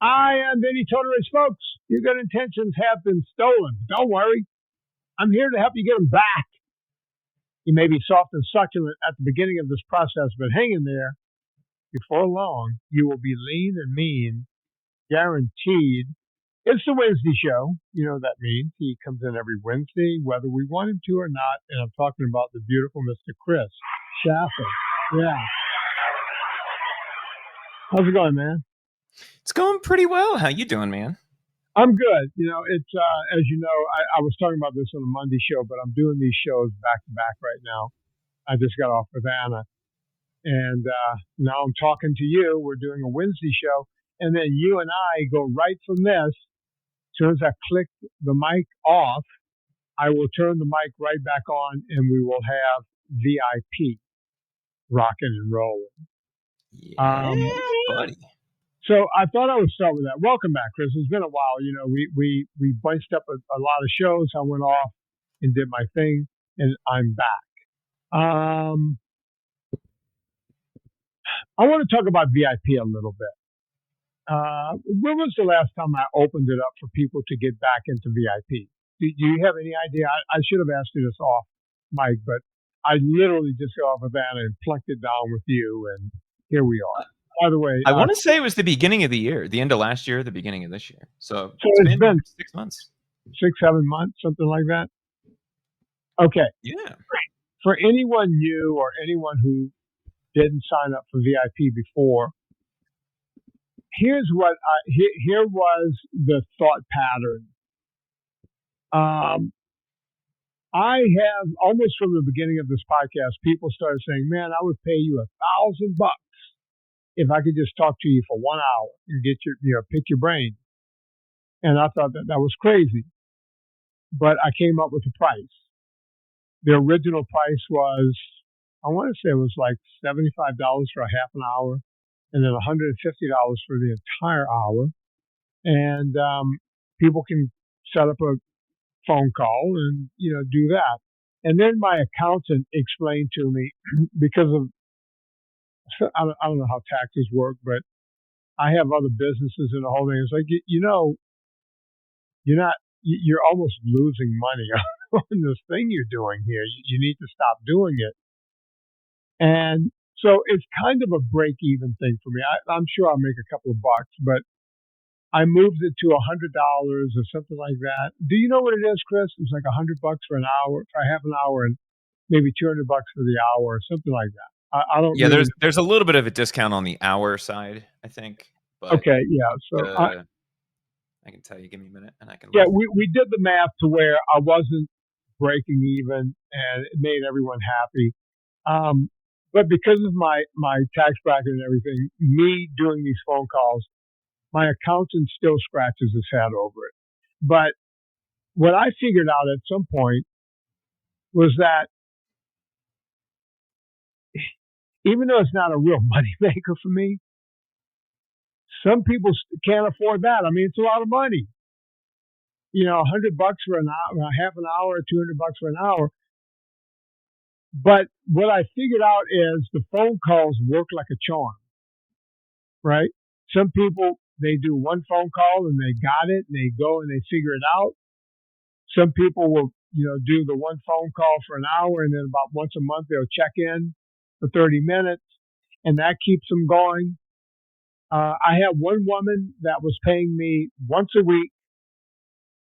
I am Vinnie Tortorich, folks. Your good intentions have been stolen. Don't worry. I'm here to help you get them back. You may be soft and succulent at the beginning of this process, but hang in there. Before long, you will be lean and mean, guaranteed. It's the Wednesday show. You know what that means. He comes in every Wednesday, whether we want him to or not. And I'm talking about the beautiful Mr. Chris Shaffer. Yeah. How's it going, man? It's going pretty well. How you doing, man? I'm good. You know, it's, as you know, I was talking about this on a Monday show, but I'm doing these shows back to back right now. I just got off with Anna. And now I'm talking to you. We're doing a Wednesday show. And then you and I go right from this. As soon as I click the mic off, I will turn the mic right back on and we will have VIP rocking and rolling. Yeah, buddy. So I thought I would start with that. Welcome back, Chris. It's been a while. You know, we bunched up a lot of shows. I went off and did my thing, and I'm back. I want to talk about VIP a little bit. When was the last time I opened it up for people to get back into VIP? Do you have any idea? I should have asked you this off, Mike, but I literally just got off of that and plunked it down with you, and here we are. By the way, I want to say it was the beginning of the year, the end of last year, the beginning of this year. So it's been 6 months. 6-7 months, something like that. Okay. Yeah. For anyone new or anyone who didn't sign up for VIP before, here's what here was the thought pattern. I have almost from the beginning of this podcast, people started saying, "Man, I would pay you $1,000 if I could just talk to you for 1 hour and get your, pick your brain." And I thought that was crazy, but I came up with a price. The original price was, I want to say it was like $75 for a half an hour, and then $150 for the entire hour. And people can set up a phone call and do that. And then my accountant explained to me, because of I don't know how taxes work, but I have other businesses and the whole thing. It's like, you're almost losing money on this thing you're doing here. You need to stop doing it. And so it's kind of a break-even thing for me. I'm sure I'll make a couple of bucks, but I moved it to $100 or something like that. Do you know what it is, Chris? It's like $100 for an hour, for a half an hour, and maybe $200 for the hour or something like that. I don't. Yeah, there's a little bit of a discount on the hour side, I think. But okay, yeah. So I can tell you. Give me a minute, and I can. Yeah, we did the math to where I wasn't breaking even, and it made everyone happy. But because of my tax bracket and everything, me doing these phone calls, my accountant still scratches his head over it. But what I figured out at some point was that even though it's not a real money maker for me, some people can't afford that. I mean, it's a lot of money. $100 for an hour, half an hour, $200 for an hour. But what I figured out is the phone calls work like a charm, right? Some people, they do one phone call and they got it and they go and they figure it out. Some people will, do the one phone call for an hour and then about once a month they'll check in for 30 minutes and that keeps them going. I have one woman that was paying me once a week,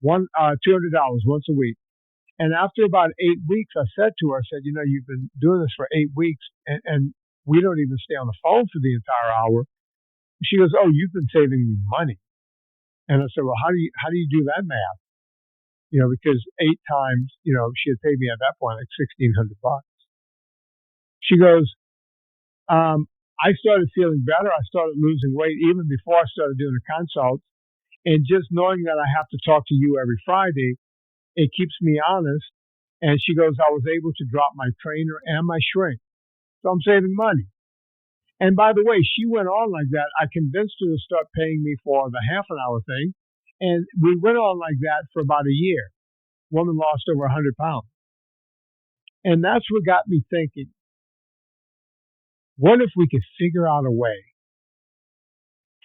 $200 once a week. And after about 8 weeks, I said to her, you've been doing this for 8 weeks and we don't even stay on the phone for the entire hour. She goes, "Oh, you've been saving me money." And I said, "Well, how do you do that math?" Because 8 times, she had paid me at that point like $1,600. She goes, I started feeling better. I started losing weight even before I started doing the consults. And just knowing that I have to talk to you every Friday, it keeps me honest. And she goes, I was able to drop my trainer and my shrink. So I'm saving money. And by the way, she went on like that. I convinced her to start paying me for the half an hour thing. And we went on like that for about a year. Woman lost over 100 pounds. And that's what got me thinking, what if we could figure out a way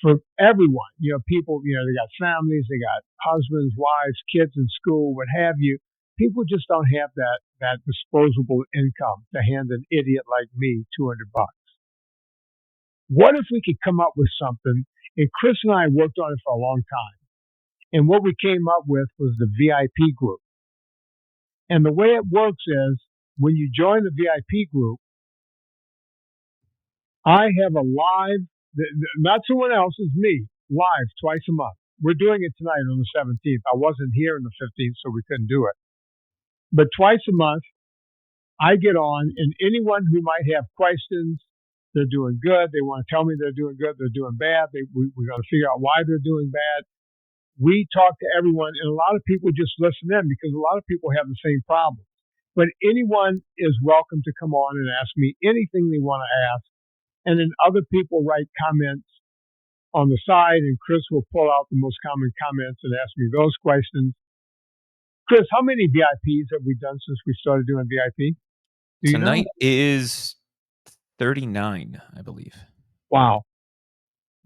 for everyone. People, they got families, they got husbands, wives, kids in school, what have you. People just don't have that disposable income to hand an idiot like me $200. What if we could come up with something? And Chris and I worked on it for a long time. And what we came up with was the VIP group. And the way it works is when you join the VIP group, I have a live, not someone else, it's me, live twice a month. We're doing it tonight on the 17th. I wasn't here on the 15th, so we couldn't do it. But twice a month, I get on, and anyone who might have questions, they're doing good, they want to tell me they're doing good, they're doing bad, we're going to figure out why they're doing bad. We talk to everyone, and a lot of people just listen in because a lot of people have the same problems. But anyone is welcome to come on and ask me anything they want to ask. And then other people write comments on the side, and Chris will pull out the most common comments and ask me those questions. Chris, how many VIPs have we done since we started doing VIP? Tonight is 39, I believe. Wow.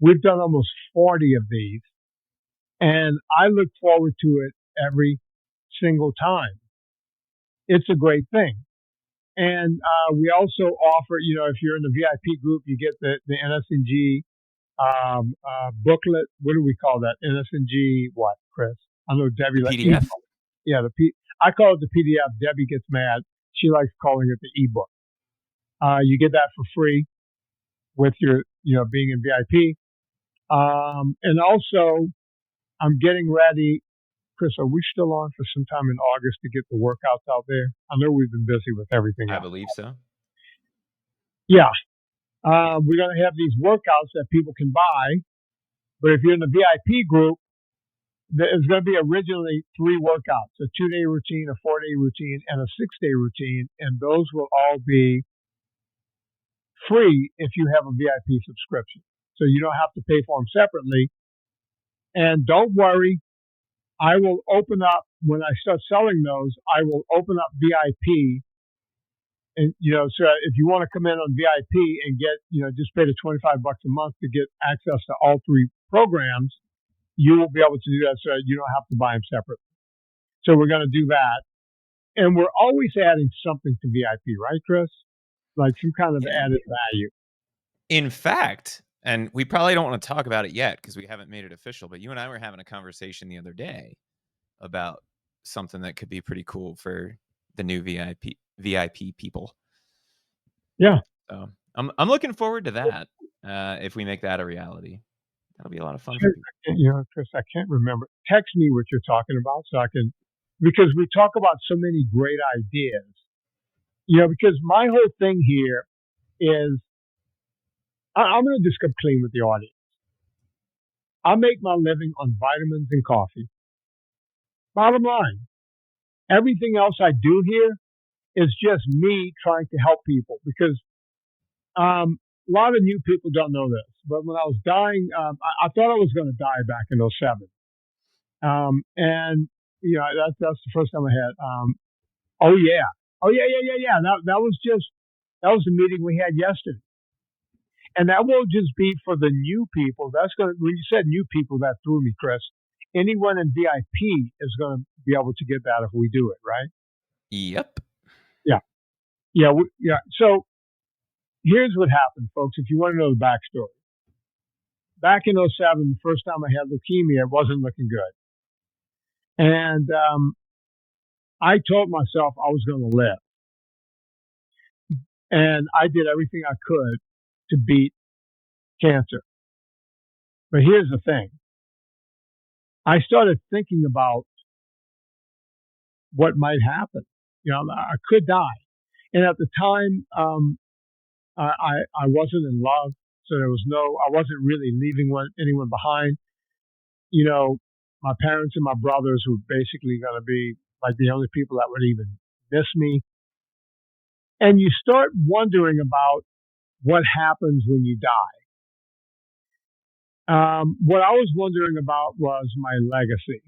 We've done almost 40 of these. And I look forward to it every single time. It's a great thing. And we also offer, if you're in the VIP group, you get the NSNG booklet. What do we call that? NSNG what, Chris? I know Debbie likes PDF. Yeah, I call it the PDF. Debbie gets mad. She likes calling it the ebook. You get that for free with your, being in VIP. And also, I'm getting ready. Chris, are we still on for some time in August to get the workouts out there? I know we've been busy with everything else. I believe so. Yeah. We're going to have these workouts that people can buy. But if you're in the VIP group, there's going to be originally 3 workouts, a 2-day routine, a 4-day routine, and a 6-day routine. And those will all be free if you have a VIP subscription. So you don't have to pay for them separately. And don't worry, I will open up, when I start selling those, I will open up VIP. And, so if you want to come in on VIP and get, just pay the $25 a month to get access to all 3 programs, you will be able to do that so you don't have to buy them separately. So we're going to do that. And we're always adding something to VIP, right, Chris? Like some kind of added value. In fact, and we probably don't want to talk about it yet because we haven't made it official, but you and I were having a conversation the other day about something that could be pretty cool for the new VIP people. Yeah. So I'm looking forward to that. If we make that a reality, that'll be a lot of fun. For people. Chris, I can't remember. Text me what you're talking about so I can, because we talk about so many great ideas. Because my whole thing here is, I'm going to just come clean with the audience. I make my living on vitamins and coffee. Bottom line, everything else I do here is just me trying to help people because a lot of new people don't know this. But when I was dying, I thought I was going to die back in 2007. And, that's the first time I had. Oh, yeah. That was the meeting we had yesterday. And that will just be for the new people. When you said new people, that threw me, Chris. Anyone in VIP is going to be able to get that if we do it, right? Yep. Yeah. So here's what happened, folks. If you want to know the backstory. Back in 2007, the first time I had leukemia, it wasn't looking good. And I told myself I was going to live. And I did everything I could to beat cancer. But here's the thing. I started thinking about what might happen. I could die. And at the time, I wasn't in love. So I wasn't really leaving anyone behind. My parents and my brothers were basically going to be like the only people that would even miss me. And you start wondering about what happens when you die. What I was wondering about was my legacy.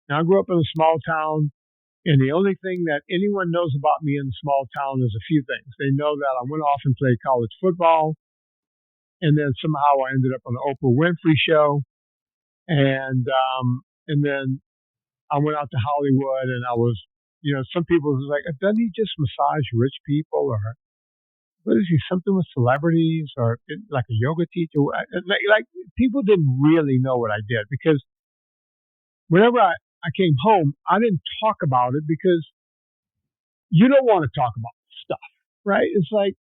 Now, I grew up in a small town, and the only thing that anyone knows about me in the small town is a few things. They know that I went off and played college football, And then somehow I ended up on the Oprah Winfrey show. And then I went out to Hollywood, and I was, some people was like, doesn't he just massage rich people, or what is he, something with celebrities, or like a yoga teacher? Like people didn't really know what I did, because whenever I came home, I didn't talk about it, because you don't want to talk about stuff, right? It's like,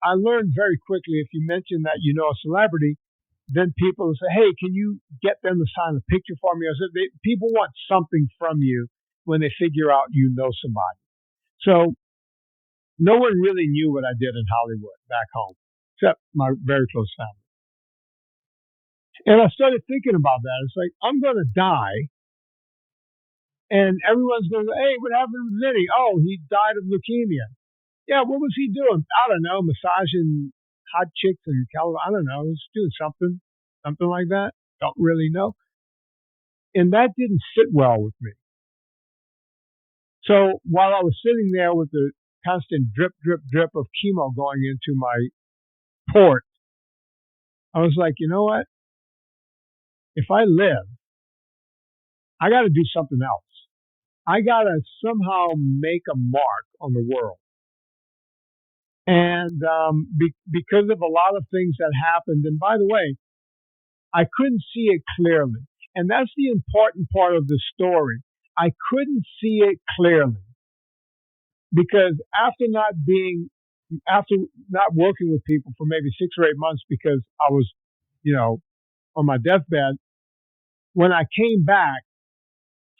I learned very quickly, if you mention that you know a celebrity, then people will say, hey, can you get them to sign a picture for me? I said, people want something from you when they figure out you know somebody. So no one really knew what I did in Hollywood back home, except my very close family. And I started thinking about that. It's like, I'm going to die, and everyone's going to go, hey, what happened with Vinnie? Oh, he died of leukemia. Yeah, what was he doing? I don't know, massaging hot chicks in California. I don't know. He's doing something like that. Don't really know. And that didn't sit well with me. So while I was sitting there with the constant drip, drip, drip of chemo going into my port, I was like, you know what? If I live, I got to do something else. I got to somehow make a mark on the world. And because of a lot of things that happened, and by the way, I couldn't see it clearly. And that's the important part of the story. I couldn't see it clearly, because after not working with people for maybe 6 or 8 months, because I was, on my deathbed, when I came back,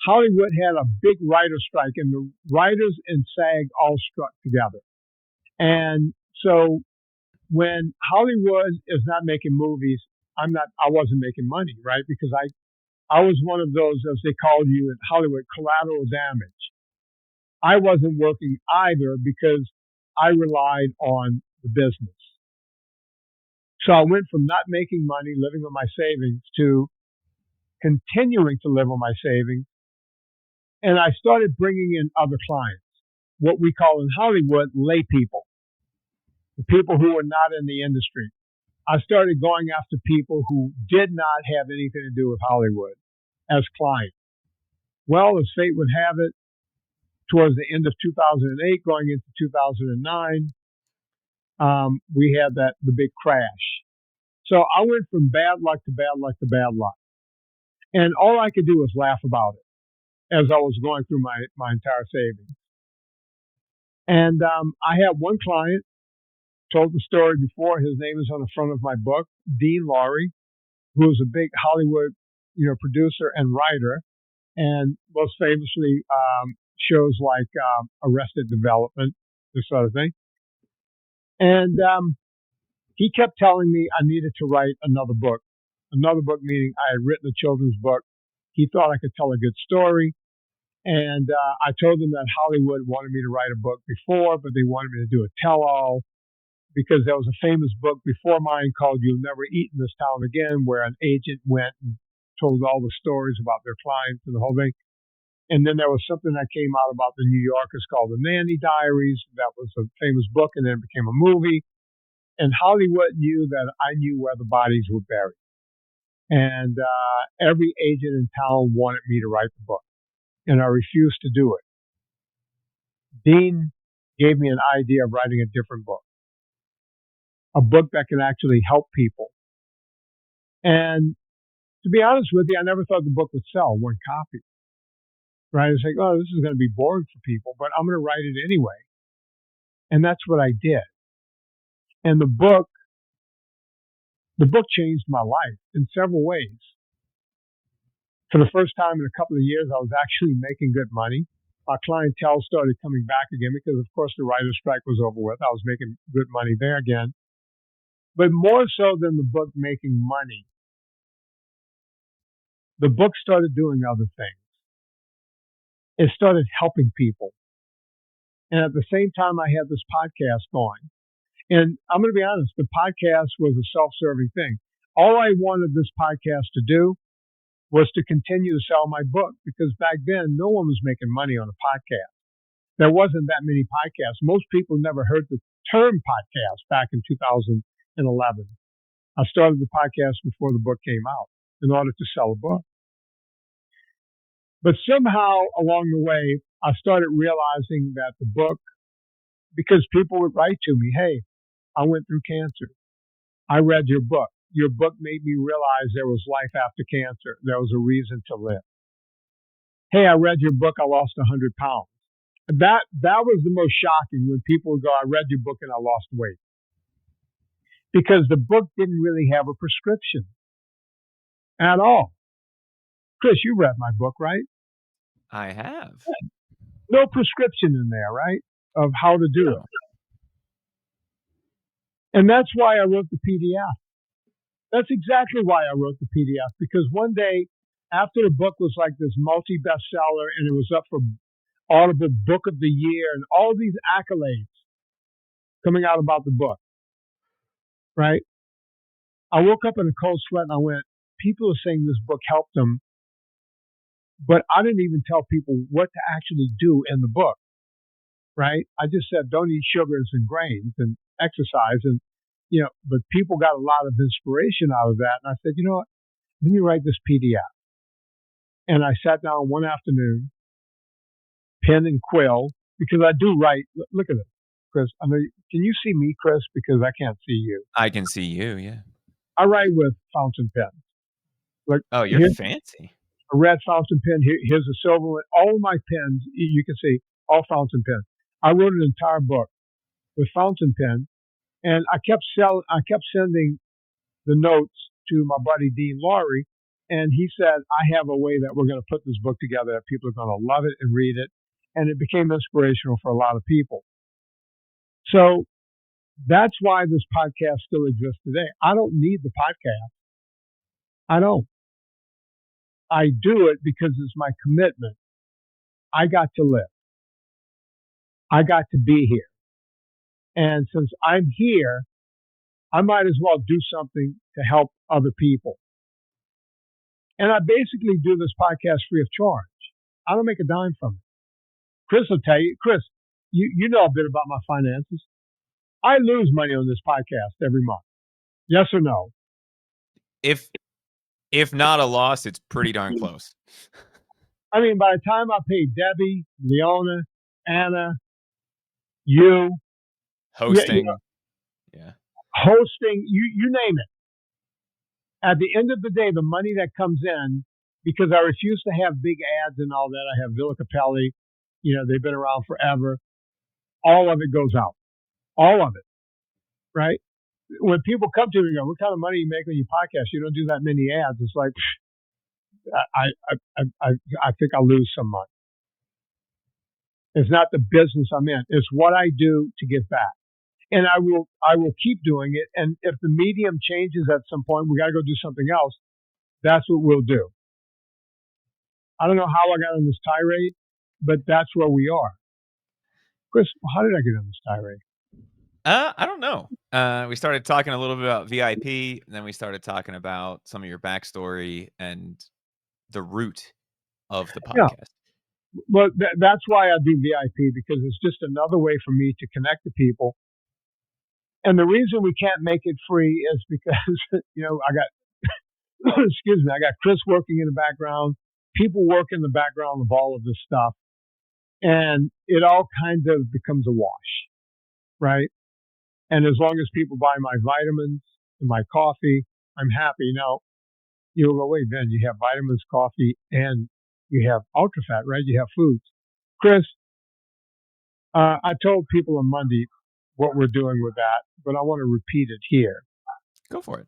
Hollywood had a big writer strike, and the writers and SAG all struck together. And so when Hollywood is not making movies, I wasn't making money, right? Because I was one of those, as they called you in Hollywood, collateral damage. I wasn't working either, because I relied on the business. So I went from not making money, living on my savings, to continuing to live on my savings. And I started bringing in other clients, what we call in Hollywood lay people, the people who are not in the industry. I started going after people who did not have anything to do with Hollywood as clients. Well, as fate would have it, towards the end of 2008, going into 2009, we had the big crash. So I went from bad luck to bad luck to bad luck. And all I could do was laugh about it as I was going through my entire savings. And I had one client, told the story before. His name is on the front of my book, Dean Laurie, who is a big Hollywood, producer and writer, and most famously shows like Arrested Development, this sort of thing. And he kept telling me I needed to write another book. Another book meaning I had written a children's book. He thought I could tell a good story. And I told him that Hollywood wanted me to write a book before, but they wanted me to do a tell-all, because there was a famous book before mine called You'll Never Eat in This Town Again, where an agent went and told all the stories about their clients and the whole thing. And then there was something that came out about the New Yorkers called The Nanny Diaries. That was a famous book, and then it became a movie. And Hollywood knew that I knew where the bodies were buried. And every agent in town wanted me to write the book, and I refused to do it. Dean gave me an idea of writing a different book, a book that can actually help people. And to be honest with you, I never thought the book would sell one copy. Right? It's like, oh, this is going to be boring for people, but I'm going to write it anyway. And that's what I did. And the book changed my life in several ways. For the first time in a couple of years, I was actually making good money. Our clientele started coming back again because, of course, the writer's strike was over with. I was making good money there again. But more so than the book making money, the book started doing other things. It started helping people. And at the same time, I had this podcast going. And I'm going to be honest, the podcast was a self-serving thing. All I wanted this podcast to do was to continue to sell my book, because back then, no one was making money on a podcast. There wasn't that many podcasts. Most people never heard the term podcast back in 2011. I started the podcast before the book came out in order to sell a book. But somehow along the way, I started realizing that the book, because people would write to me, hey, I went through cancer. I read your book. Your book made me realize there was life after cancer. There was a reason to live. Hey, I read your book. I lost 100 pounds. That was the most shocking when people would go, I read your book and I lost weight. Because the book didn't really have a prescription at all. Chris, you read my book, right? I have. No prescription in there, right? Of how to do it. And that's why I wrote the PDF. That's exactly why I wrote the PDF. Because one day, after the book was like this multi-bestseller and it was up for Audible Book of the Year and all these accolades coming out about the book, right? I woke up in a cold sweat and I went, people are saying this book helped them, but I didn't even tell people what to actually do in the book, right? I just said, don't eat sugars and grains and exercise. And, but people got a lot of inspiration out of that. And I said, you know what? Let me write this PDF. And I sat down one afternoon, pen and quill, because I do write. Look at it, Chris. I mean, can you see me, Chris? Because I can't see you. I can see you, yeah. I write with fountain pens. Like, oh, you're fancy. A red fountain pen. Here's a silver one. All of my pens, you can see, all fountain pens. I wrote an entire book with fountain pen, and I kept sending the notes to my buddy Dean Laurie, and he said, I have a way that we're going to put this book together that people are going to love it and read it, and it became inspirational for a lot of people. So that's why this podcast still exists today. I don't need the podcast. I don't. I do it because it's my commitment. I got to live. I got to be here. And since I'm here, I might as well do something to help other people. And I basically do this podcast free of charge. I don't make a dime from it. Chris will tell you, Chris, you know a bit about my finances. I lose money on this podcast every month. Yes or no? If not a loss, it's pretty darn close. I mean, by the time I pay Debbie, Leona, Anna, you, hosting, hosting, you name it. At the end of the day, the money that comes in, because I refuse to have big ads and all that. I have Villa Capelli, they've been around forever. All of it goes out. All of it, right? When people come to me and go, what kind of money you make on your podcast? You don't do that many ads. It's like, I think I'll lose some money. It's not the business I'm in. It's what I do to give back. And I will keep doing it. And if the medium changes at some point, we got to go do something else. That's what we'll do. I don't know how I got on this tirade, but that's where we are. Chris, how did I get on this tirade? I don't know. We started talking a little bit about VIP, and then we started talking about some of your backstory and the root of the podcast. Yeah. Well, that's why I do VIP, because it's just another way for me to connect to people. And the reason we can't make it free is because, I got, I got Chris working in the background, people work in the background of all of this stuff. And it all kind of becomes a wash, right? And as long as people buy my vitamins and my coffee, I'm happy. Now, you'll go, wait, Ben, you have vitamins, coffee, and you have UltraFat, right? You have foods. Chris, I told people on Monday what we're doing with that, but I want to repeat it here. Go for it.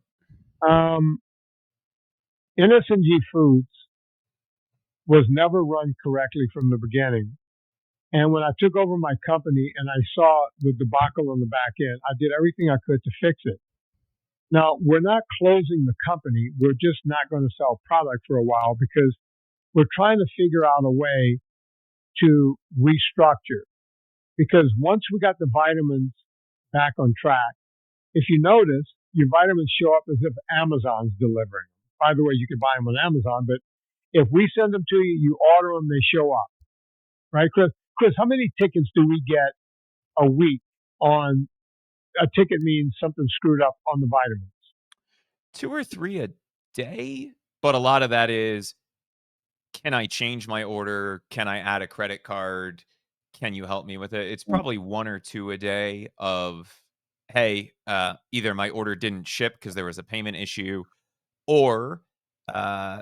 NSNG Foods was never run correctly from the beginning. And when I took over my company and I saw the debacle on the back end, I did everything I could to fix it. Now, we're not closing the company. We're just not going to sell product for a while because we're trying to figure out a way to restructure. Because once we got the vitamins back on track, if you notice, your vitamins show up as if Amazon's delivering them. By the way, you can buy them on Amazon, but if we send them to you, you order them, they show up. Right, Chris? Chris, how many tickets do we get a week on? A ticket means something screwed up on the vitamins. 2 or 3 a day, but a lot of that is, can I change my order? Can I add a credit card? Can you help me with it? It's probably 1 or 2 a day of, hey, either my order didn't ship because there was a payment issue, or uh,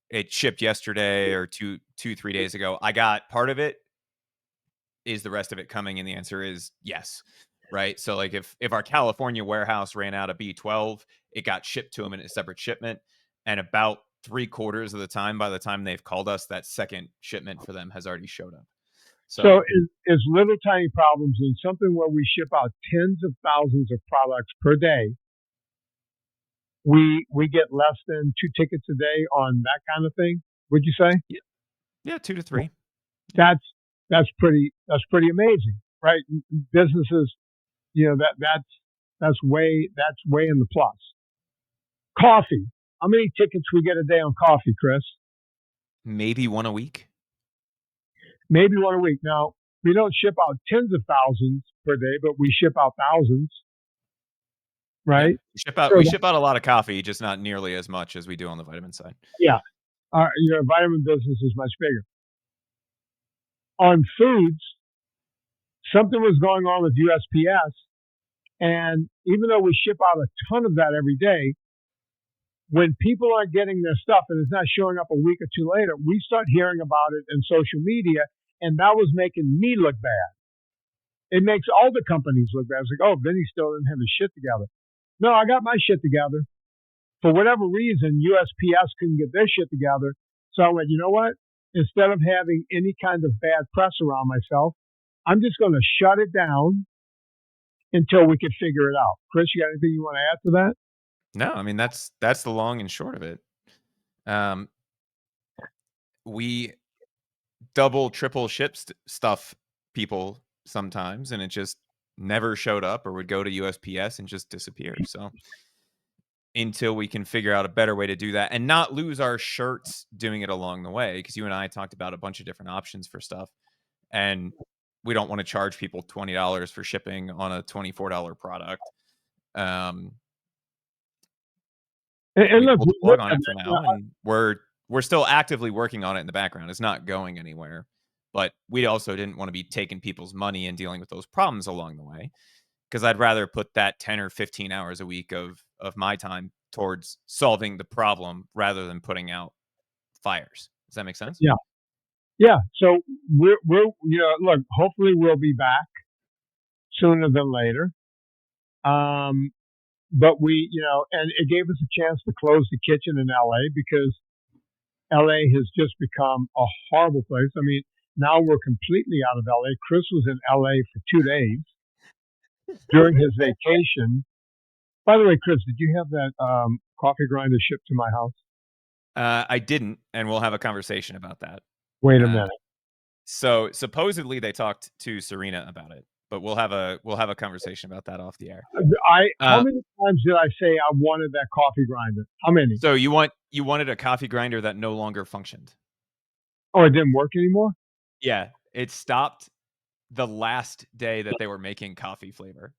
it shipped yesterday or 3 days ago. I got part of it. Is the rest of it coming? And the answer is yes. Right. So like if our California warehouse ran out of B12, it got shipped to them in a separate shipment. And about 3/4 of the time, by the time they've called us, that second shipment for them has already showed up. So So is little tiny problems in something where we ship out tens of thousands of products per day. We get less than 2 tickets a day on that kind of thing. Would you say? yeah, 2 to 3. That's pretty amazing, right? Businesses, that's way in the plus. Coffee. How many tickets we get a day on coffee, Chris? Maybe 1 a week. Maybe 1 a week. Now, we don't ship out tens of thousands per day, but we ship out thousands, right? Yeah. We ship out a lot of coffee, just not nearly as much as we do on the vitamin side. Yeah. Your vitamin business is much bigger. On foods, something was going on with USPS, and even though we ship out a ton of that every day, when people aren't getting their stuff and it's not showing up a week or two later, we start hearing about it in social media, and that was making me look bad. It makes all the companies look bad. It's like, oh, Vinnie still didn't have his shit together. No, I got my shit together. For whatever reason, USPS couldn't get their shit together. So I went, you know what? Instead of having any kind of bad press around myself, I'm just going to shut it down until we can figure it out. Chris, you got anything you want to add to that? No, I mean, that's the long and short of it. We double, triple ship stuff people sometimes, and it just never showed up or would go to USPS and just disappear. So until we can figure out a better way to do that and not lose our shirts doing it along the way, because you and I talked about a bunch of different options for stuff, and we don't want to charge people $20 for shipping on a $24 product. Look, we'll plug on it for now, and we're still actively working on it in the background. It's not going anywhere, but we also didn't want to be taking people's money and dealing with those problems along the way, because I'd rather put that 10 or 15 hours a week of my time towards solving the problem rather than putting out fires. Does that make sense? Yeah. Yeah. So we're look, hopefully we'll be back sooner than later. But we, and it gave us a chance to close the kitchen in LA, because LA has just become a horrible place. I mean, now we're completely out of LA. Chris was in LA for 2 days during his vacation. By the way, Chris, did you have that coffee grinder shipped to my house? I didn't, and we'll have a conversation about that. Wait a minute. So supposedly they talked to Serena about it, but we'll have a conversation about that off the air. How many times did I say I wanted that coffee grinder? How many? So you wanted a coffee grinder that no longer functioned. Oh, it didn't work anymore? Yeah, it stopped the last day that they were making coffee flavor.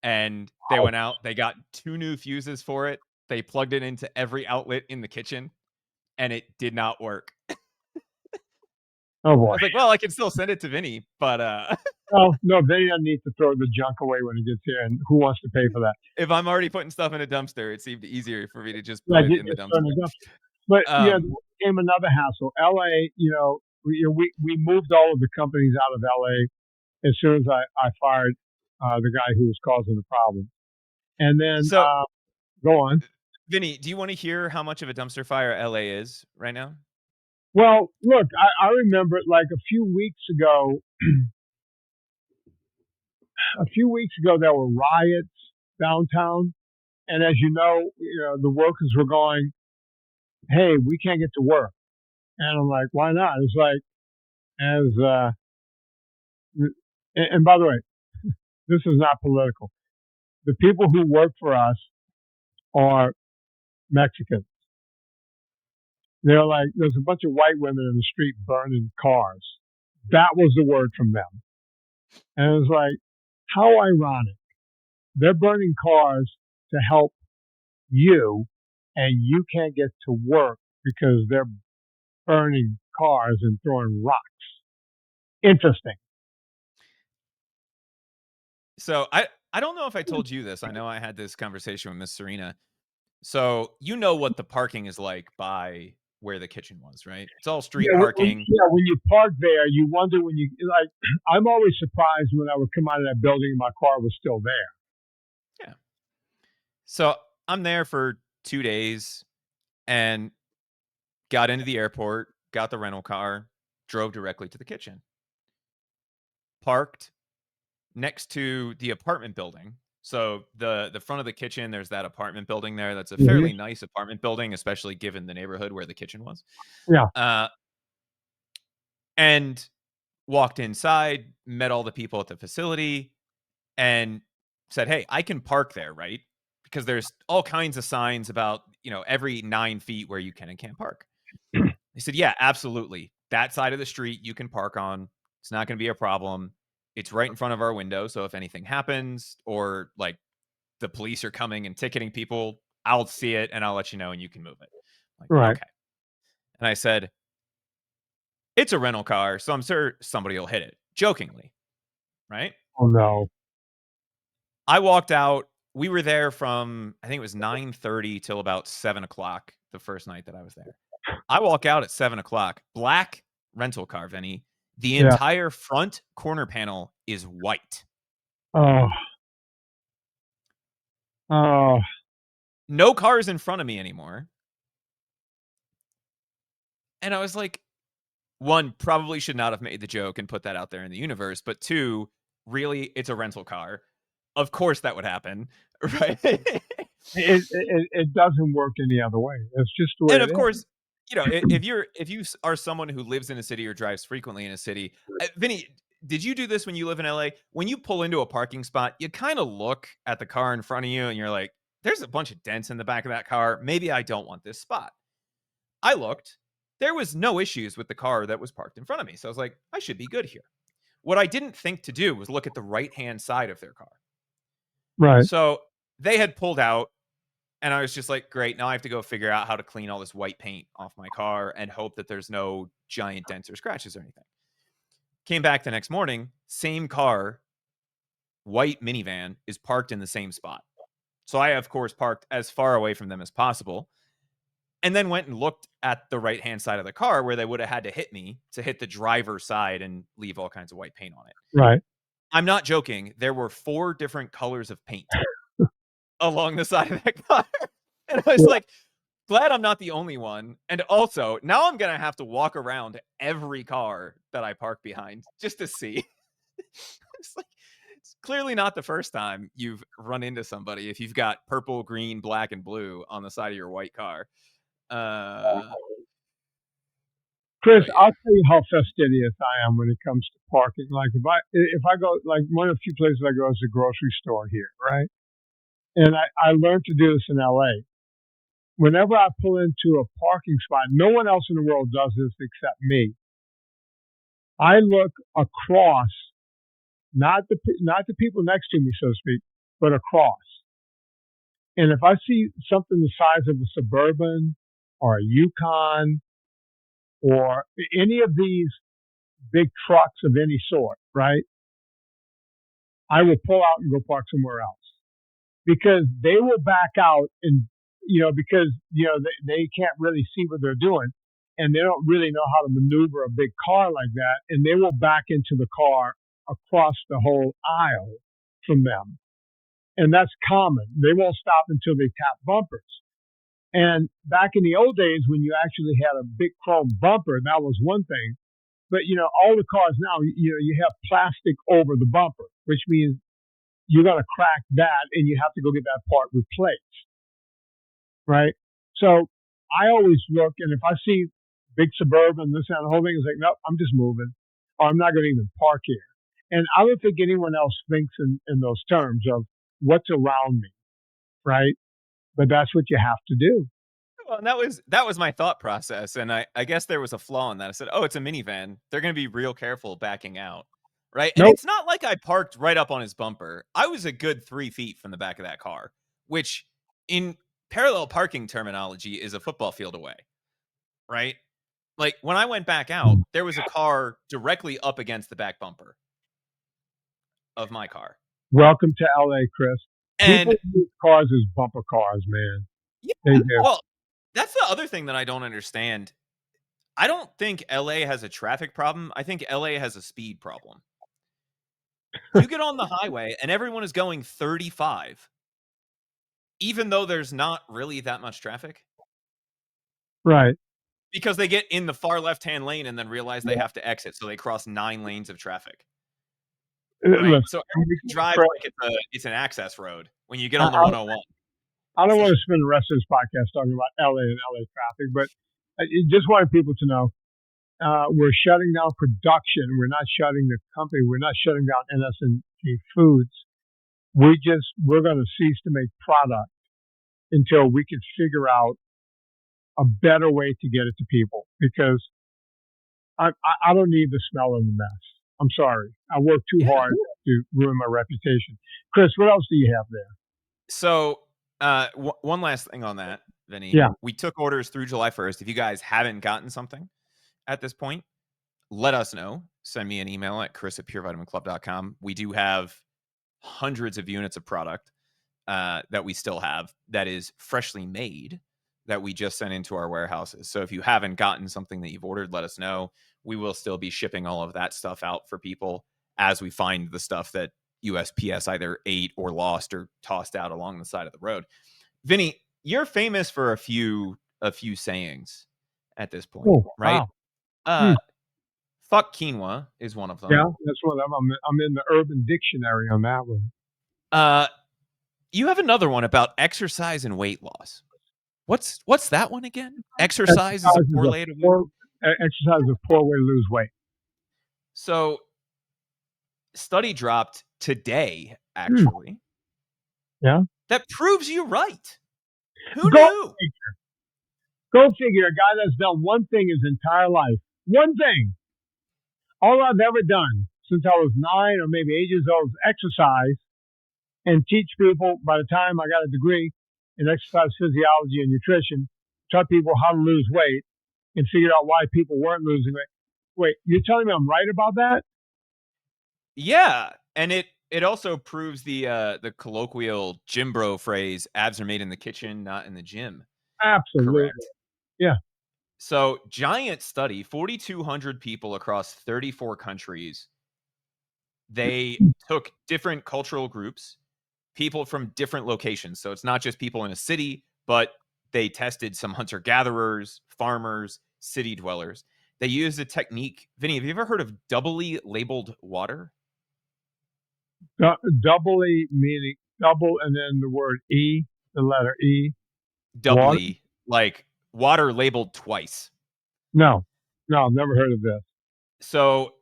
And they went out, they got 2 new fuses for it. They plugged it into every outlet in the kitchen, and it did not work. Oh boy. I was like, well, I can still send it to Vinnie, but no, Vinnie doesn't need to throw the junk away when he gets here, and who wants to pay for that? If I'm already putting stuff in a dumpster, it seemed easier for me to just put it in the dumpster. But there came another hassle. LA, we moved all of the companies out of LA as soon as I fired the guy who was causing the problem. And then go on. Vinnie, do you want to hear how much of a dumpster fire LA is right now? Well, look, I remember it like a few weeks ago. There were riots downtown, and as you know, the workers were going, "Hey, we can't get to work," and I'm like, "Why not?" It's like, and by the way, this is not political. The people who work for us are Mexicans. They're like, there's a bunch of white women in the street burning cars. That was the word from them. And it was like, how ironic. They're burning cars to help you, and you can't get to work because they're burning cars and throwing rocks. Interesting. So I don't know if I told you this. I know I had this conversation with Miss Serena. So you know what the parking is like by where the kitchen was, right? It's all street parking. When you park there, you wonder when you like. I'm always surprised when I would come out of that building and my car was still there. Yeah. So I'm there for 2 days and got into the airport, got the rental car, drove directly to the kitchen. Parked next to the apartment building. So the front of the kitchen, there's that apartment building there. That's a fairly nice apartment building, especially given the neighborhood where the kitchen was. Yeah. And walked inside, met all the people at the facility, and said, "Hey, I can park there, right?" Because there's all kinds of signs about, every 9 feet where you can and can't park. He said, "Yeah, absolutely. That side of the street you can park on. It's not going to be a problem. It's right in front of our window. So if anything happens or like the police are coming and ticketing people, I'll see it and I'll let you know and you can move it." I'm like, Right. okay. And I said, "It's a rental car, so I'm sure somebody will hit it." Jokingly, right? Oh no. I walked out. We were there from, I think it was 9:30 till about 7:00 the first night that I was there. I walk out at 7:00, black rental car, Vinnie. The entire front corner panel is white. Oh. Oh. No cars in front of me anymore. And I was like, one, probably should not have made the joke and put that out there in the universe. But two, really, it's a rental car. Of course that would happen, right? It doesn't work any other way. It's just the way And it of is. course, if you are someone who lives in a city or drives frequently in a city, Vinny, did you do this when you live in LA? When you pull into a parking spot, you kind of look at the car in front of you and you're like, "There's a bunch of dents in the back of that car. Maybe I don't want this spot." I looked. There was no issues with the car that was parked in front of me. So I was like, I should be good here. What I didn't think to do was look at the right-hand side of their car. Right. So they had pulled out. And I was just like, great, now I have to go figure out how to clean all this white paint off my car and hope that there's no giant dents or scratches or anything. Came back the next morning, same car, white minivan is parked in the same spot. So I, of course, parked as far away from them as possible. And then went and looked at the right-hand side of the car where they would have had to hit me to hit the driver's side and leave all kinds of white paint on it. Right. I'm not joking. There were 4 different colors of paint along the side of that car. And I was like, glad I'm not the only one. And also, now I'm going to have to walk around every car that I park behind just to see. It's like, it's clearly not the first time you've run into somebody if you've got purple, green, black, and blue on the side of your white car. Chris, yeah. I'll tell you how fastidious I am when it comes to parking. Like if I go, like one of the few places I go is the grocery store here, right? And I learned to do this in LA. Whenever I pull into a parking spot, no one else in the world does this except me. I look across, not the people next to me, so to speak, but across. And if I see something the size of a Suburban or a Yukon or any of these big trucks of any sort, right? I will pull out and go park somewhere else because they will back out and, because, they can't really see what they're doing and they don't really know how to maneuver a big car like that. And they will back into the car across the whole aisle from them. And that's common. They won't stop until they tap bumpers. And back in the old days when you actually had a big chrome bumper, that was one thing. But, all the cars now, you have plastic over the bumper, which means you're going to crack that and you have to go get that part replaced. Right? So I always look, and if I see big Suburban, this and the whole thing is like, nope, I'm just moving, or I'm not going to even park here. And I don't think anyone else thinks in those terms of what's around me. Right? But that's what you have to do. Well, and that was my thought process. And I guess there was a flaw in that. I said, oh, it's a minivan. They're going to be real careful backing out. Right. And Nope. it's not like I parked right up on his bumper. I was a good 3 feet from the back of that car, which in parallel parking terminology is a football field away, right? Like when I went back out, there was a car directly up against the back bumper of my car. Welcome to LA, Chris. And people use cars as bumper cars, man. yeah, They do. well, that's the other thing that I don't understand. I don't think LA has a traffic problem. I think LA has a speed problem. You get on the highway and everyone is going 35, even though there's not really that much traffic. Right. Because they get in the far left-hand lane and then realize they Yeah. have to exit, so they cross 9 lanes of traffic. Right? Right? So everybody drives like it's an access road when you get on the 101. I don't want to spend the rest of this podcast talking about LA and LA traffic, but I just wanted people to know we're shutting down production. We're not shutting the company. We're not shutting down NSNG Foods. We're going to cease to make product until we can figure out a better way to get it to people, because I don't need the smell of the mess. I'm sorry. I work too hard to ruin my reputation. Chris, what else do you have there? So one last thing on that, Vinnie. Yeah. We took orders through July 1st. If you guys haven't gotten something at this point, let us know. Send me an email at chris@purevitaminclub.com. We do have hundreds of units of product that we still have that is freshly made that we just sent into our warehouses. So if you haven't gotten something that you've ordered, let us know. We will still be shipping all of that stuff out for people as we find the stuff that USPS either ate or lost or tossed out along the side of the road. Vinnie, you're famous for a few sayings at this point, right? Wow. Fuck quinoa is one of them. Yeah, that's one of them. I'm in the Urban Dictionary on that one. You have another one about exercise and weight loss. What's that one again? Exercise is a poor way to lose. Exercise is a poor way to lose weight. So, study dropped today, actually. Yeah. That proves you right. Who knew? Go figure. A guy that's done one thing his entire life. One thing. All I've ever done since I was 9 or maybe 8 years old is exercise and teach people. By the time I got a degree in exercise physiology and nutrition, taught people how to lose weight and figured out why people weren't losing weight. Wait, you're telling me I'm right about that? Yeah, and it also proves the colloquial gym bro phrase, abs are made in the kitchen, not in the gym. Absolutely. Correct. Yeah. So, giant study, 4,200 people across 34 countries. They took different cultural groups, people from different locations. So it's not just people in a city, but they tested some hunter-gatherers, farmers, city dwellers. They used a technique. Vinnie, have you ever heard of doubly labeled water? Doubly meaning double and then the word E, the letter E. Doubly, like water labeled twice. No, I've never heard of this. So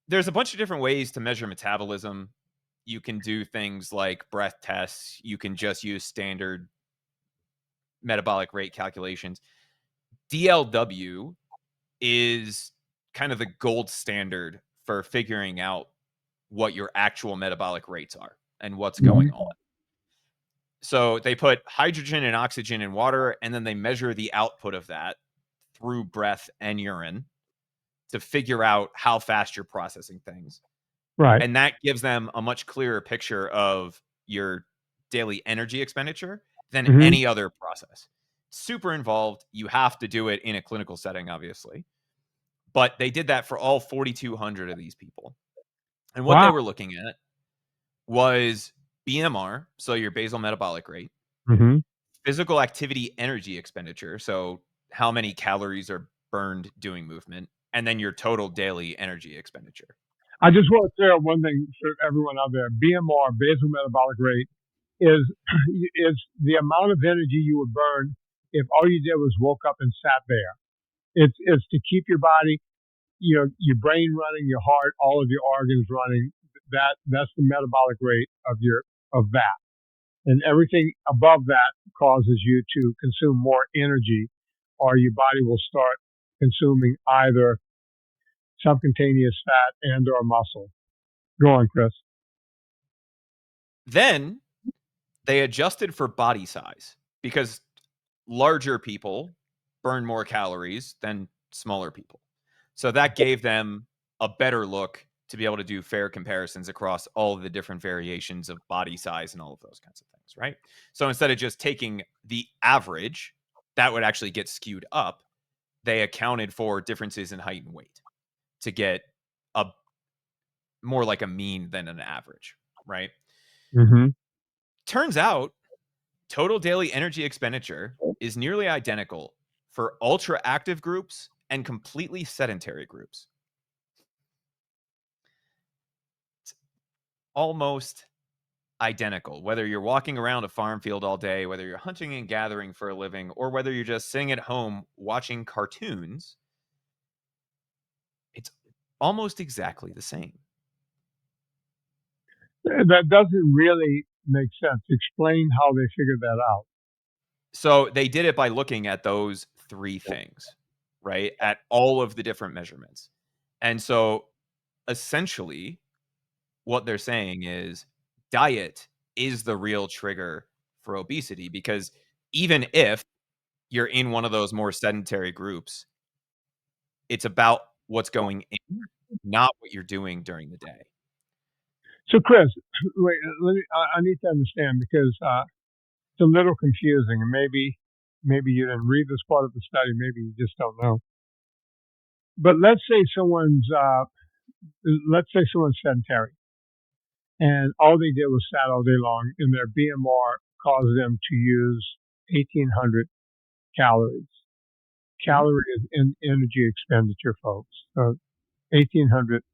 there's a bunch of different ways to measure metabolism. You can do things like breath tests. You can just use standard metabolic rate calculations. DLW is kind of the gold standard for figuring out what your actual metabolic rates are and what's going on. So they put hydrogen and oxygen in water, and then they measure the output of that through breath and urine to figure out how fast you're processing things. Right. And that gives them a much clearer picture of your daily energy expenditure than any other process. Super involved. You have to do it in a clinical setting, obviously. But they did that for all 4,200 of these people. And what they were looking at was BMR, so your basal metabolic rate, physical activity energy expenditure, so how many calories are burned doing movement, and then your total daily energy expenditure. I just want to clear up one thing for everyone out there. BMR, basal metabolic rate, is the amount of energy you would burn if all you did was woke up and sat there. It's to keep your body, your brain running, your heart, all of your organs running. That's the metabolic rate of that. And everything above that causes you to consume more energy, or your body will start consuming either subcutaneous fat and or muscle. Go on, Chris. Then they adjusted for body size. because larger people burn more calories than smaller people. So that gave them a better look to be able to do fair comparisons across all of the different variations of body size and all of those kinds of things, right? So instead of just taking the average, that would actually get skewed up. They accounted for differences in height and weight to get a more like a mean than an average, right? Mm-hmm. Turns out total daily energy expenditure is nearly identical for ultra active groups and completely sedentary groups. It's almost identical, whether you're walking around a farm field all day, whether you're hunting and gathering for a living, or whether you're just sitting at home watching cartoons. It's almost exactly the same. That doesn't really make sense. Explain how they figured that out. So they did it by looking at those three things, right? At all of the different measurements. And so essentially what they're saying is diet is the real trigger for obesity, because even if you're in one of those more sedentary groups, it's about what's going in, not what you're doing during the day. So, Chris, wait, I need to understand because it's a little confusing, and maybe you didn't read this part of the study, maybe you just don't know. But let's say someone's sedentary, and all they did was sat all day long, and their BMR caused them to use 1,800 calories. Calorie is energy expenditure, folks. So 1,800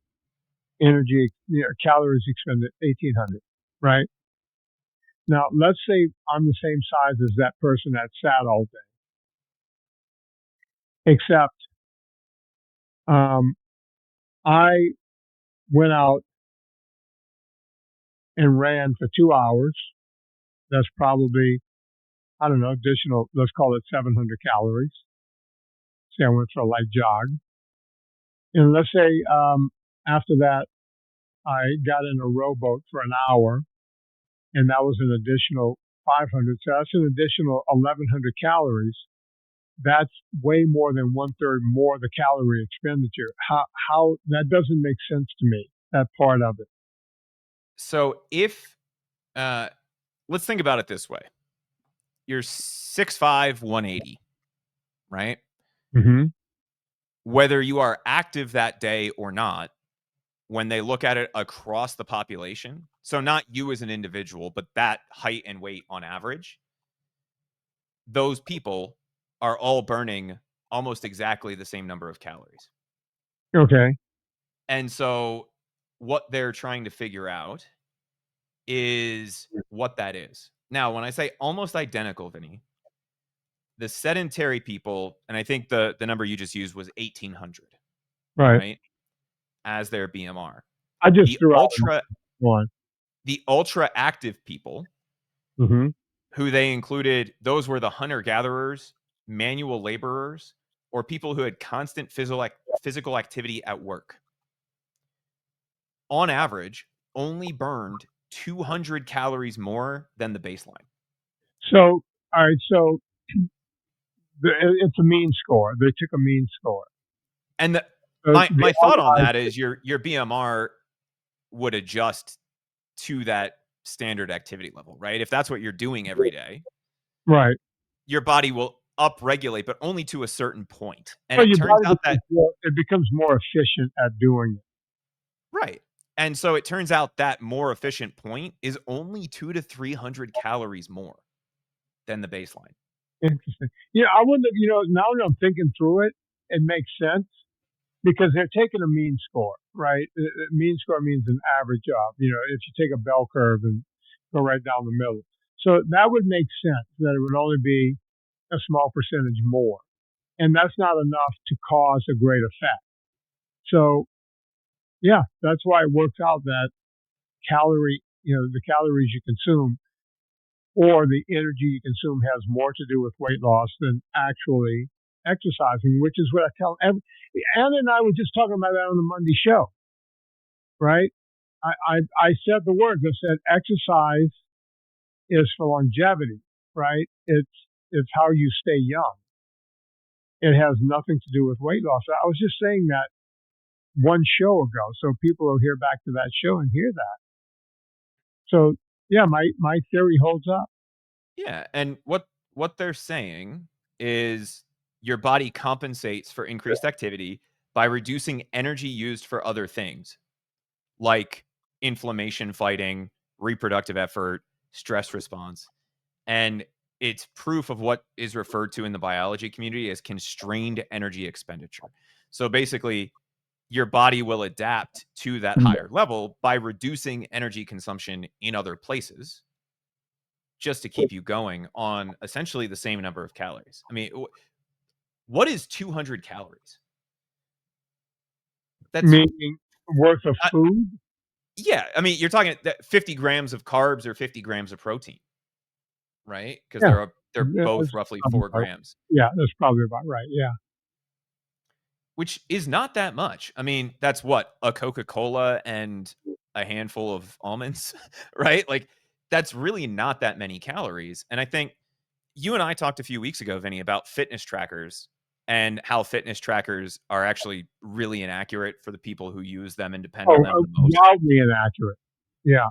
calories expended, 1,800, right? Now, let's say I'm the same size as that person that sat all day, except I went out and ran for 2 hours. That's probably, I don't know, additional, let's call it 700 calories. Say I went for a light jog. And let's say after that, I got in a rowboat for an hour, and that was an additional 500. So that's an additional 1,100 calories. That's way more than 1/3 more the calorie expenditure. How that doesn't make sense to me, that part of it. So if let's think about it this way. You're 6'5", 180, right? Mm-hmm. Whether you are active that day or not, when they look at it across the population, so not you as an individual, but that height and weight on average, those people are all burning almost exactly the same number of calories. Okay. And so what they're trying to figure out is what that is. Now, when I say almost identical, Vinny, the sedentary people, and I think the number you just used was 1,800, right? As their BMR. I just The threw out one. The ultra active people, mm-hmm. who they included, those were the hunter-gatherers, manual laborers, or people who had constant physical activity at work. On average, only burned 200 calories more than the baseline. So, all right, so it's a mean score. They took a mean score. And my thought on that is your BMR would adjust to that standard activity level, right? If that's what you're doing every day, right, your body will upregulate, but only to a certain point. And well, it turns out that it becomes more efficient at doing it. Right. And so it turns out that more efficient point is only 200 to 300 calories more than the baseline. Interesting. Yeah, I wouldn't have, now that I'm thinking through it, it makes sense because they're taking a mean score, right? Mean score means an average of, if you take a bell curve and go right down the middle. So that would make sense that it would only be a small percentage more. And that's not enough to cause a great effect. So, yeah, that's why it works out that the calories you consume or the energy you consume has more to do with weight loss than actually exercising, which is what I tell Anna and I were just talking about that on the Monday show, right? I said the words. I said exercise is for longevity. right? It's how you stay young. It has nothing to do with weight loss. I was just saying that one show ago, so people will hear back to that show and hear that. So yeah, my theory holds up. Yeah, and what they're saying is your body compensates for increased activity by reducing energy used for other things, like inflammation fighting, reproductive effort, stress response. And it's proof of what is referred to in the biology community as constrained energy expenditure. So basically, your body will adapt to that higher level by reducing energy consumption in other places just to keep you going on essentially the same number of calories. I mean, what is 200 calories? That's Meaning worth of food? yeah. I mean, you're talking 50 grams of carbs or 50 grams of protein, right? Because Yeah. they're Yeah, both that's roughly probably 4 about, grams, yeah, that's probably about right. Yeah. which is not that much. I mean, that's what, a Coca-Cola and a handful of almonds, right? Like, that's really not that many calories. And I think you and I talked a few weeks ago, Vinny, about fitness trackers and how fitness trackers are actually really inaccurate for the people who use them and depend on Oh, them the most. wildly inaccurate. Yeah.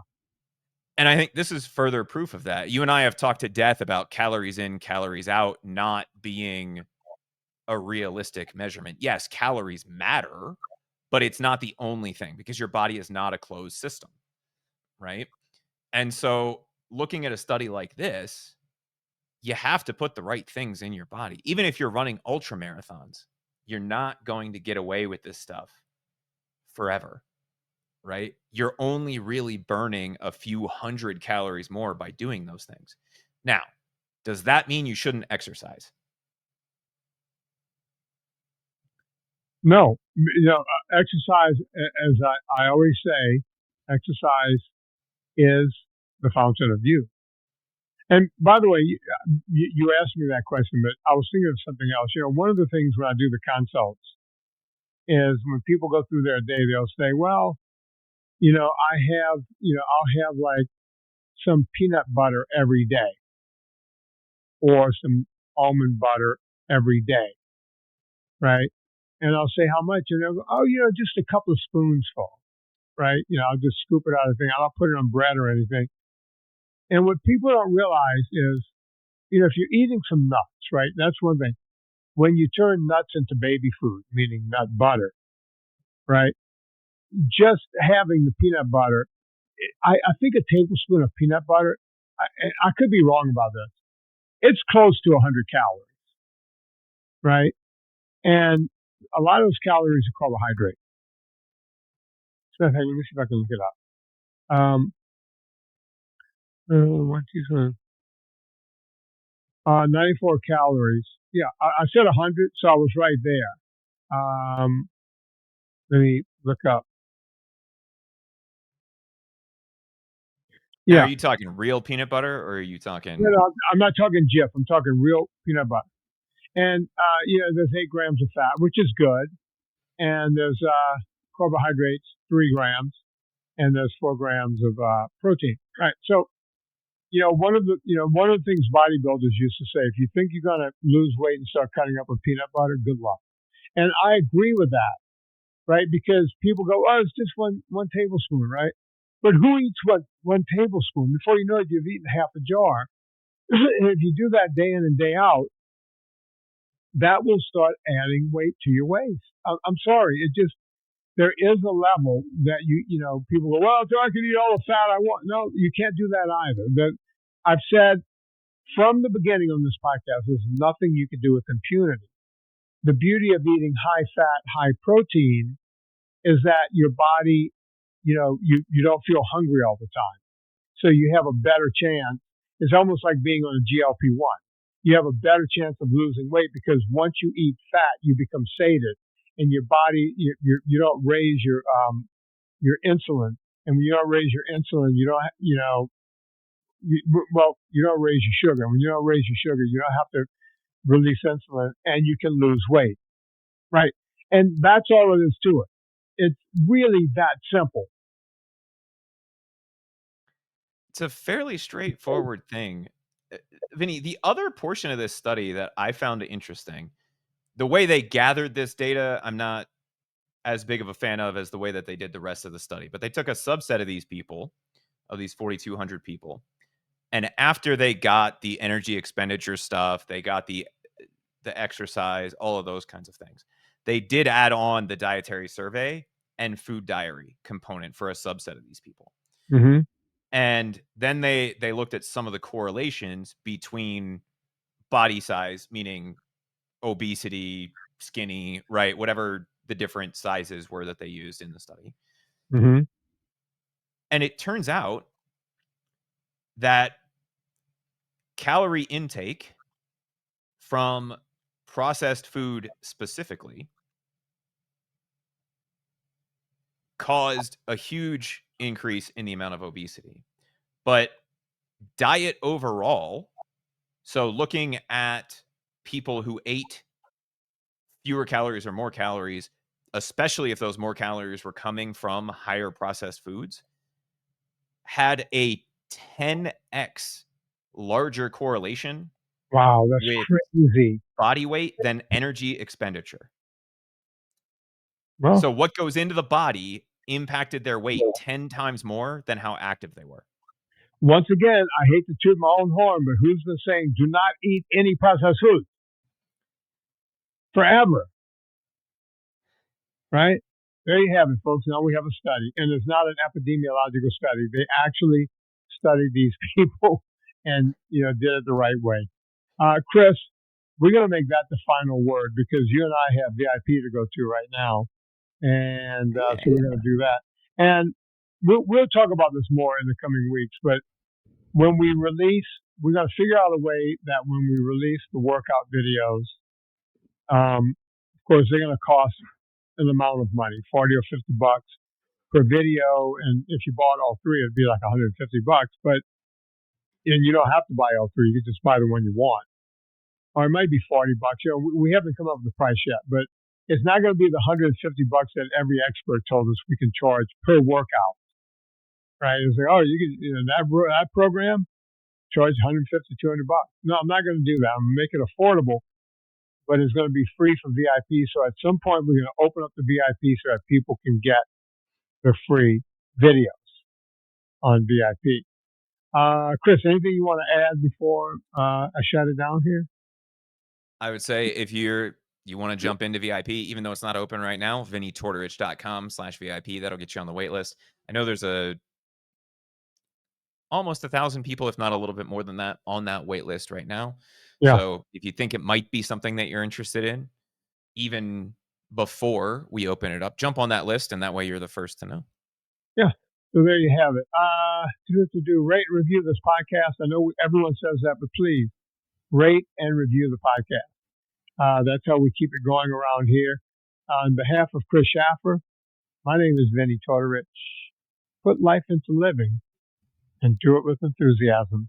And I think this is further proof of that. You and I have talked to death about calories in, calories out not being a realistic measurement. Yes, calories matter, but it's not the only thing because your body is not a closed system, right? And so looking at a study like this, you have to put the right things in your body. Even if you're running ultra marathons, you're not going to get away with this stuff forever, right? You're only really burning a few hundred calories more by doing those things. Now, does that mean you shouldn't exercise? No, exercise, as I always say, exercise is the fountain of youth. And by the way, you asked me that question, but I was thinking of something else. One of the things when I do the consults is when people go through their day, they'll say, well, I'll have like some peanut butter every day or some almond butter every day, right? And I'll say how much, and they'll go, oh, just a couple of spoonsful, right? I'll just scoop it out of the thing. I don't put it on bread or anything. And what people don't realize is, if you're eating some nuts, right? That's one thing. When you turn nuts into baby food, meaning nut butter, right? Just having the peanut butter, I think a tablespoon of peanut butter, I could be wrong about this. It's close to 100 calories, right? And a lot of those calories are carbohydrate. So, hey, let me see if I can look it up. 1 teaspoon. 94 calories. Yeah, I said 100, so I was right there. Let me look up. Now, are Yeah. you talking real peanut butter or are you talking? No, I'm not talking Jif. I'm talking real peanut butter. And, there's 8 grams of fat, which is good. And there's carbohydrates, 3 grams. And there's 4 grams of protein. Right. So, one of the things bodybuilders used to say, if you think you're going to lose weight and start cutting up with peanut butter, good luck. And I agree with that, right? Because people go, oh, it's just one tablespoon, right? But who eats one tablespoon? Before you know it, you've eaten half a jar. And if you do that day in and day out, that will start adding weight to your waist. I'm sorry, there is a level that people go, well, I can eat all the fat I want. No, you can't do that either. I've said from the beginning on this podcast, there's nothing you can do with impunity. The beauty of eating high fat, high protein is that your body, you don't feel hungry all the time. So you have a better chance. It's almost like being on a GLP-1. You have a better chance of losing weight because once you eat fat, you become sated, and your body you don't raise your insulin, and when you don't raise your insulin, you don't you don't raise your sugar. When you don't raise your sugar, you don't have to release insulin, and you can lose weight, right? And that's all it is to it. It's really that simple. It's a fairly straightforward thing. Vinny, the other portion of this study that I found interesting, the way they gathered this data, I'm not as big of a fan of as the way that they did the rest of the study. But they took a subset of these people, of these 4,200 people, and after they got the energy expenditure stuff, they got the exercise, all of those kinds of things, they did add on the dietary survey and food diary component for a subset of these people. Mm-hmm. And then they looked at some of the correlations between body size, meaning obesity, skinny, right? Whatever the different sizes were that they used in the study. Mm-hmm. And it turns out that calorie intake from processed food specifically caused a huge increase in the amount of obesity. But diet overall, so looking at people who ate fewer calories or more calories, especially if those more calories were coming from higher processed foods, had a 10x larger correlation Wow, that's with crazy. body weight than energy expenditure. Well, So what goes into the body impacted their weight 10 times more than how active they were. once again, I hate to toot my own horn, but who's been saying do not eat any processed food forever? Right? There you have it, folks. Now we have a study, and it's not an epidemiological study. They actually studied these people and did it the right way. Chris, we're going to make that the final word because you and I have VIP to go to right now, and so we're going to do that. And we'll talk about this more in the coming weeks. But when we release, we're going to figure out a way that when we release the workout videos, of course, they're going to cost an amount of money, 40 or 50 bucks per video. And if you bought all three, it'd be like 150 bucks. But you don't have to buy all three. You can just buy the one you want. Or it might be 40 bucks. We haven't come up with the price yet, but it's not going to be the 150 bucks that every expert told us we can charge per workout. Right? It's like, oh, you can, that program charge 150, 200 bucks. No, I'm not going to do that. I'm going to make it affordable, but it's going to be free for VIP. So at some point, we're going to open up the VIP so that people can get the free videos on VIP. Chris, anything you want to add before I shut it down here? I would say if you want to jump into VIP, even though it's not open right now, VinnieTortorich.com/VIP. That'll get you on the wait list. I know there's almost 1,000 people, if not a little bit more than that, on that wait list right now. Yeah. So if you think it might be something that you're interested in, even before we open it up, jump on that list, and that way you're the first to know. Yeah. So there you have it. Rate and review this podcast. I know everyone says that, but please rate and review the podcast. That's how we keep it going around here. On behalf of Chris Shaffer, my name is Vinnie Tortorich. Put life into living and do it with enthusiasm.